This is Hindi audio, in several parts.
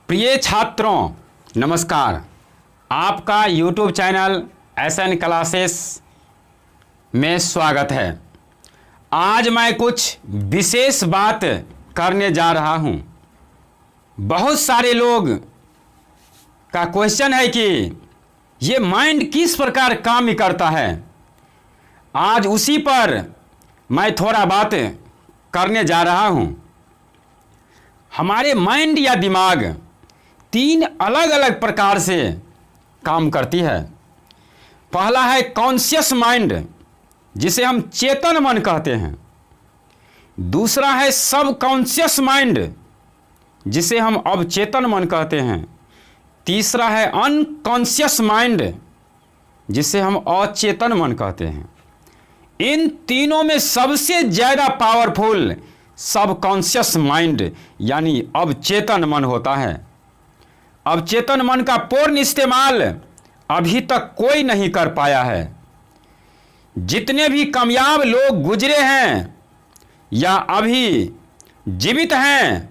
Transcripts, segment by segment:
प्रिय छात्रों नमस्कार। आपका YouTube चैनल SN क्लासेस में स्वागत है। आज मैं कुछ विशेष बात करने जा रहा हूं। बहुत सारे लोग का क्वेश्चन है कि ये माइंड किस प्रकार काम करता है। आज उसी पर मैं थोड़ा बात करने जा रहा हूं। हमारे माइंड या दिमाग तीन अलग अलग प्रकार से काम करती है। पहला है कॉन्शियस माइंड, जिसे हम चेतन मन कहते हैं। दूसरा है सबकॉन्शियस माइंड, जिसे हम अवचेतन मन कहते हैं। तीसरा है अनकॉन्शियस माइंड, जिसे हम अचेतन मन कहते हैं। इन तीनों में सबसे ज़्यादा पावरफुल सबकॉन्शियस माइंड यानी अवचेतन मन होता है। अवचेतन मन का पूर्ण इस्तेमाल अभी तक कोई नहीं कर पाया है। जितने भी कामयाब लोग गुजरे हैं या अभी जीवित हैं,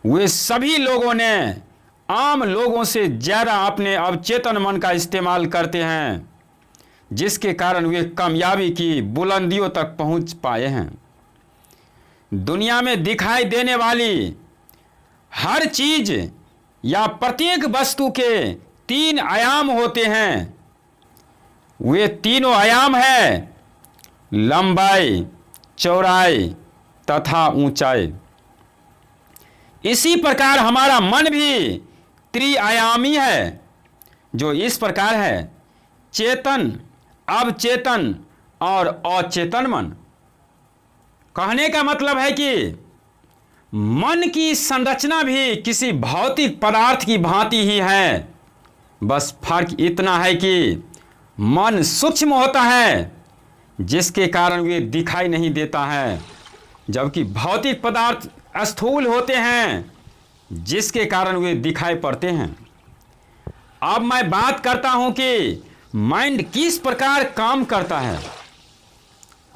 वे सभी लोगों ने आम लोगों से ज़्यादा अपने अवचेतन मन का इस्तेमाल करते हैं, जिसके कारण वे कामयाबी की बुलंदियों तक पहुंच पाए हैं। दुनिया में दिखाई देने वाली हर चीज़ या प्रत्येक वस्तु के तीन आयाम होते हैं। वे तीनों आयाम हैं लंबाई, चौड़ाई तथा ऊंचाई। इसी प्रकार हमारा मन भी त्रिआयामी है, जो इस प्रकार है: चेतन, अवचेतन और अचेतन मन। कहने का मतलब है कि मन की संरचना भी किसी भौतिक पदार्थ की भांति ही है। बस फर्क इतना है कि मन सूक्ष्म होता है, जिसके कारण वे दिखाई नहीं देता है, जबकि भौतिक पदार्थ स्थूल होते हैं, जिसके कारण वे दिखाई पड़ते हैं। अब मैं बात करता हूं कि माइंड किस प्रकार काम करता है।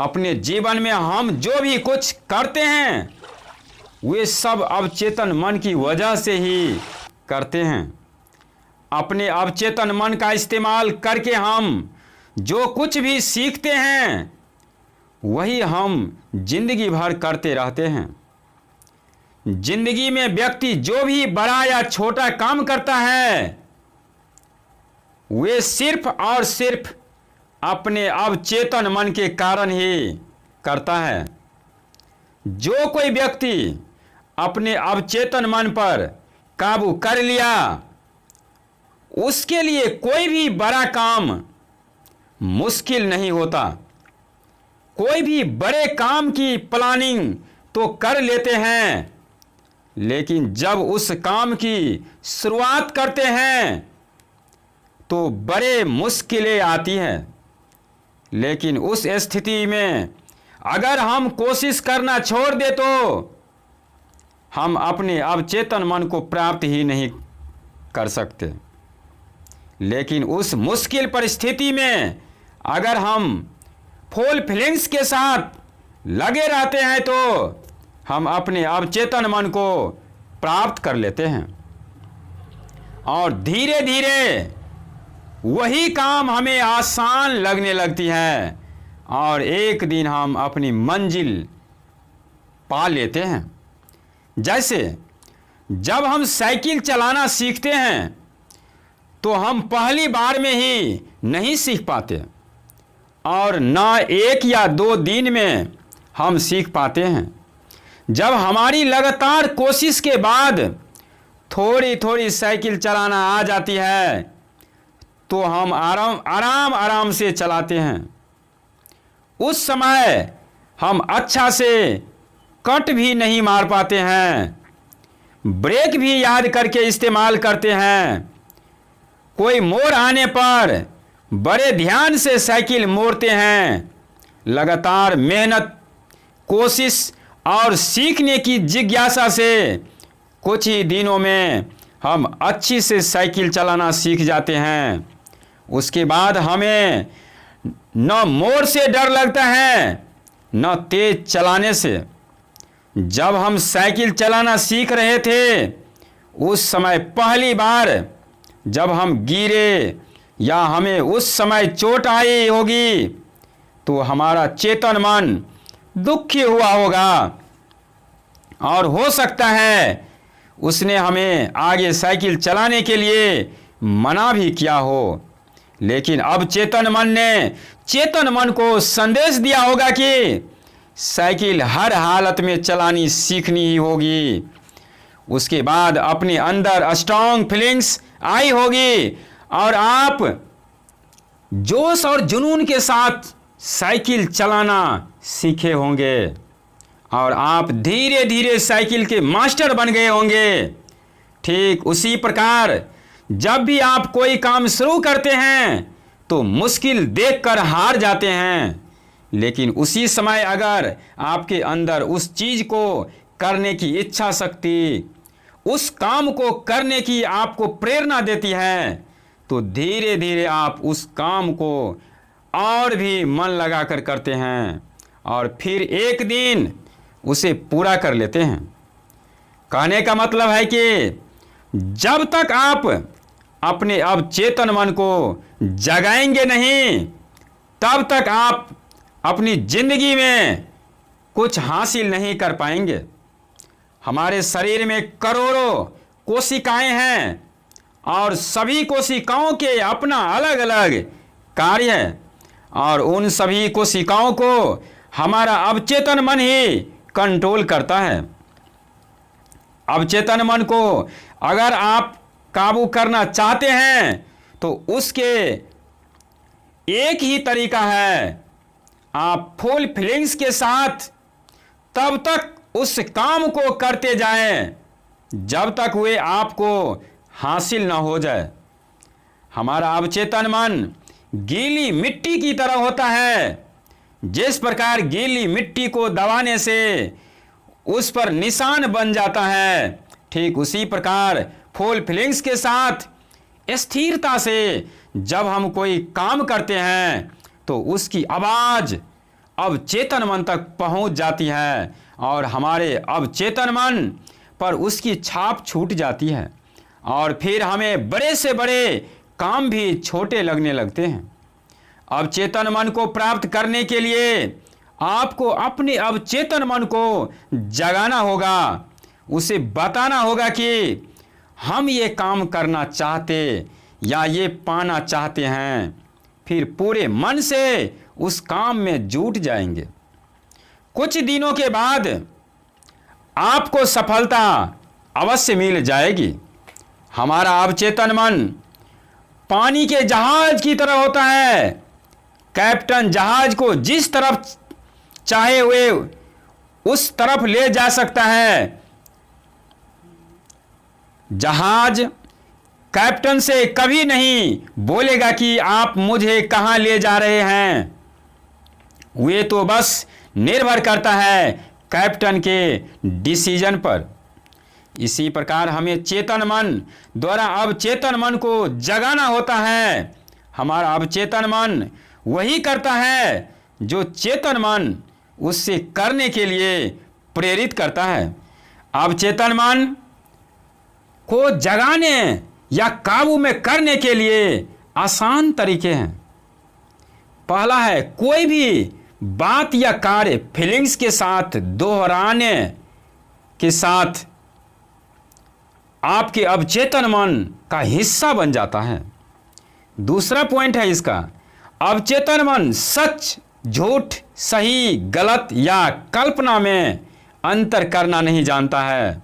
अपने जीवन में हम जो भी कुछ करते हैं, वे सब अवचेतन मन की वजह से ही करते हैं। अपने अवचेतन मन का इस्तेमाल करके हम जो कुछ भी सीखते हैं, वही हम जिंदगी भर करते रहते हैं। जिंदगी में व्यक्ति जो भी बड़ा या छोटा काम करता है, वे सिर्फ और सिर्फ अपने अवचेतन मन के कारण ही करता है। जो कोई व्यक्ति अपने अवचेतन मन पर काबू कर लिया, उसके लिए कोई भी बड़ा काम मुश्किल नहीं होता। कोई भी बड़े काम की प्लानिंग तो कर लेते हैं, लेकिन जब उस काम की शुरुआत करते हैं तो बड़े मुश्किलें आती हैं। लेकिन उस स्थिति में अगर हम कोशिश करना छोड़ दे तो हम अपने अवचेतन मन को प्राप्त ही नहीं कर सकते। लेकिन उस मुश्किल परिस्थिति में अगर हम फुल फीलिंग्स के साथ लगे रहते हैं तो हम अपने अवचेतन मन को प्राप्त कर लेते हैं, और धीरे धीरे वही काम हमें आसान लगने लगती है, और एक दिन हम अपनी मंजिल पा लेते हैं। जैसे जब हम साइकिल चलाना सीखते हैं तो हम पहली बार में ही नहीं सीख पाते, और ना एक या दो दिन में हम सीख पाते हैं। जब हमारी लगातार कोशिश के बाद थोड़ी थोड़ी साइकिल चलाना आ जाती है, तो हम आराम से चलाते हैं। उस समय हम अच्छा से कट भी नहीं मार पाते हैं, ब्रेक भी याद करके इस्तेमाल करते हैं। कोई मोड़ आने पर बड़े ध्यान से साइकिल मोड़ते हैं। लगातार मेहनत, कोशिश और सीखने की जिज्ञासा से कुछ ही दिनों में हम अच्छी से साइकिल चलाना सीख जाते हैं। उसके बाद हमें न मोड़ से डर लगता है, न तेज चलाने से। जब हम साइकिल चलाना सीख रहे थे, उस समय पहली बार जब हम गिरे या हमें उस समय चोट आई होगी तो हमारा चेतन मन दुखी हुआ होगा और हो सकता है उसने हमें आगे साइकिल चलाने के लिए मना भी किया हो। लेकिन अब चेतन मन ने चेतन मन को संदेश दिया होगा कि साइकिल हर हालत में चलानी सीखनी ही होगी। उसके बाद अपने अंदर स्ट्रॉन्ग फीलिंग्स आई होगी और आप जोश और जुनून के साथ साइकिल चलाना सीखे होंगे और आप धीरे धीरे साइकिल के मास्टर बन गए होंगे। ठीक उसी प्रकार जब भी आप कोई काम शुरू करते हैं तो मुश्किल देखकर हार जाते हैं, लेकिन उसी समय अगर आपके अंदर उस चीज़ को करने की इच्छा शक्ति, उस काम को करने की आपको प्रेरणा देती है तो धीरे धीरे आप उस काम को और भी मन लगाकर करते हैं और फिर एक दिन उसे पूरा कर लेते हैं। कहने का मतलब है कि जब तक आप अपने अब चेतन मन को जगाएंगे नहीं तब तक आप अपनी जिंदगी में कुछ हासिल नहीं कर पाएंगे। हमारे शरीर में करोड़ों कोशिकाएं हैं और सभी कोशिकाओं के अपना अलग अलग कार्य है और उन सभी कोशिकाओं को हमारा अवचेतन मन ही कंट्रोल करता है। अवचेतन मन को अगर आप काबू करना चाहते हैं तो उसके एक ही तरीका है, आप फुल फीलिंग्स के साथ तब तक उस काम को करते जाएं जब तक वे आपको हासिल ना हो जाए। हमारा अवचेतन मन गीली मिट्टी की तरह होता है। जिस प्रकार गीली मिट्टी को दबाने से उस पर निशान बन जाता है, ठीक उसी प्रकार फुल फीलिंग्स के साथ स्थिरता से जब हम कोई काम करते हैं तो उसकी आवाज़ अवचेतन मन तक पहुंच जाती है और हमारे अवचेतन मन पर उसकी छाप छूट जाती है और फिर हमें बड़े से बड़े काम भी छोटे लगने लगते हैं। अवचेतन मन को प्राप्त करने के लिए आपको अपने अवचेतन मन को जगाना होगा, उसे बताना होगा कि हम ये काम करना चाहते या ये पाना चाहते हैं, फिर पूरे मन से उस काम में जुट जाएंगे। कुछ दिनों के बाद आपको सफलता अवश्य मिल जाएगी। हमारा अवचेतन मन पानी के जहाज की तरह होता है। कैप्टन जहाज को जिस तरफ चाहे वे उस तरफ ले जा सकता है। जहाज कैप्टन से कभी नहीं बोलेगा कि आप मुझे कहां ले जा रहे हैं, वे तो बस निर्भर करता है कैप्टन के डिसीजन पर। इसी प्रकार हमें चेतन मन द्वारा अवचेतन मन को जगाना होता है। हमारा अवचेतन मन वही करता है जो चेतन मन उससे करने के लिए प्रेरित करता है। अवचेतन मन को जगाने या काबू में करने के लिए आसान तरीके हैं। पहला है, कोई भी बात या कार्य फीलिंग्स के साथ दोहराने के साथ आपके अवचेतन मन का हिस्सा बन जाता है। दूसरा पॉइंट है इसका, अवचेतन मन सच झूठ सही गलत या कल्पना में अंतर करना नहीं जानता है।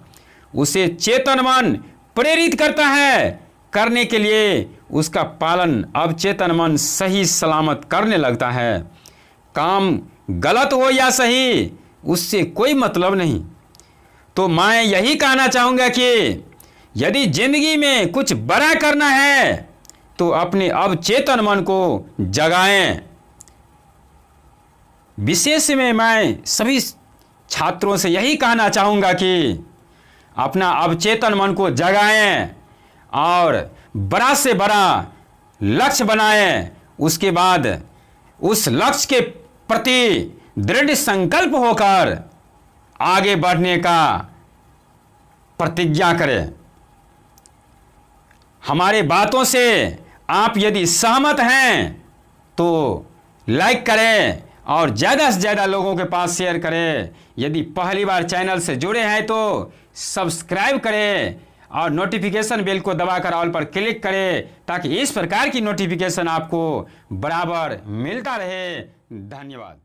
उसे चेतन मन प्रेरित करता है करने के लिए, उसका पालन अवचेतन मन सही सलामत करने लगता है। काम गलत हो या सही उससे कोई मतलब नहीं। तो मैं यही कहना चाहूँगा कि यदि जिंदगी में कुछ बड़ा करना है तो अपने अवचेतन मन को जगाएं। विशेष में मैं सभी छात्रों से यही कहना चाहूँगा कि अपना अवचेतन मन को जगाएं और बड़ा से बड़ा लक्ष्य बनाएं। उसके बाद उस लक्ष्य के प्रति दृढ़ संकल्प होकर आगे बढ़ने का प्रतिज्ञा करें। हमारे बातों से आप यदि सहमत हैं तो लाइक करें और ज़्यादा से ज़्यादा लोगों के पास शेयर करें। यदि पहली बार चैनल से जुड़े हैं तो सब्सक्राइब करें और नोटिफिकेशन बेल को दबाकर ऑल पर क्लिक करें ताकि इस प्रकार की नोटिफिकेशन आपको बराबर मिलता रहे। धन्यवाद।